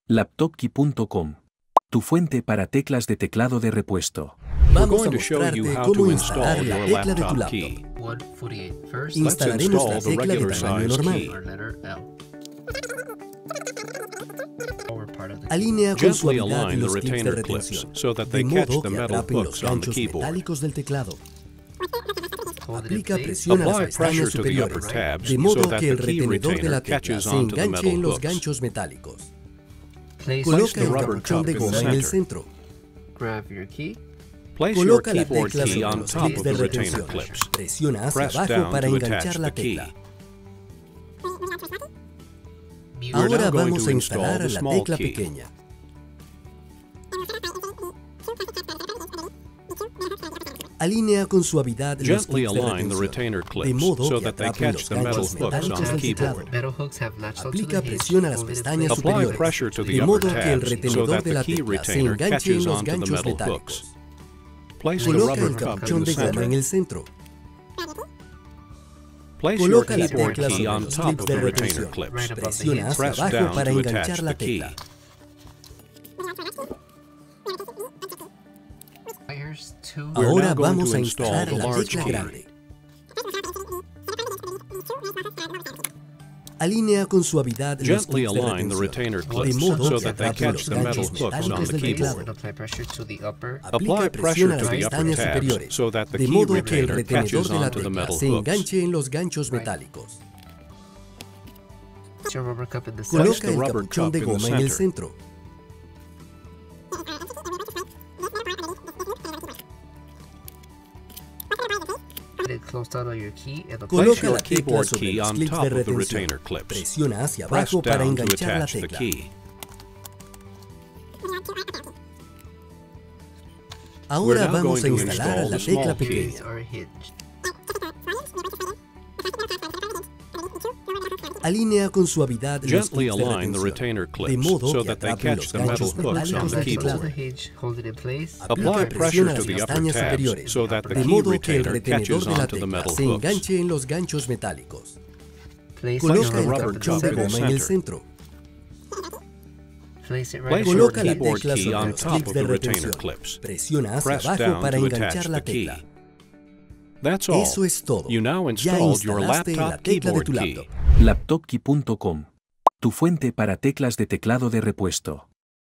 Laptopkey.com. Tu fuente para teclas de teclado de repuesto. Vamos a mostrarte cómo instalar la tecla de tu laptop. Instalaremos la tecla de tamaño normal. Alinea con suavidad los clips de retención, de modo que atrapen los ganchos metálicos del teclado. Aplica presión a las pestañas superiores, de modo que el retenedor de la tecla se enganche en los ganchos metálicos. Coloca el capuchón de goma en el centro. Coloca la tecla sobre los clips de retención. Presiona hacia abajo para enganchar la tecla. Ahora vamos a instalar la tecla pequeña. Alinea con suavidad los clips de retención, de modo que atrapen los ganchos metálicos del teclado. Aplica presión a las pestañas superiores, de modo que el retenedor de la tecla se enganche en los ganchos metálicos. Coloca el capuchón de goma en el centro. Coloca la tecla sobre los clips de retención. Presiona hacia abajo para enganchar la tecla. Ahora vamos a instalar la tecla grande. Alinea con suavidad los clips de retención, de modo que atrapen los ganchos metálicos del teclado. Aplica presión a las pestañas superiores, de modo que el retenedor de la tecla se enganche en los ganchos metálicos. Coloca el capuchón de goma en el centro. Coloca la tecla sobre los clips de retención. Presiona hacia abajo para enganchar la tecla. Ahora vamos a instalar la tecla pequeña. Alinea con suavidad los clips de retención, de modo que atrapen los ganchos metálicos del teclado. Aplica presión a las pestañas superiores, de modo que el retenedor de la tecla se enganche en los ganchos metálicos. Coloca el capuchón de goma en el centro. Coloca la tecla sobre los clips de retención. Presiona hacia abajo para enganchar la tecla. Eso es todo. Ya instalaste la tecla de tu laptop. Laptopkey.com. Tu fuente para teclas de teclado de repuesto.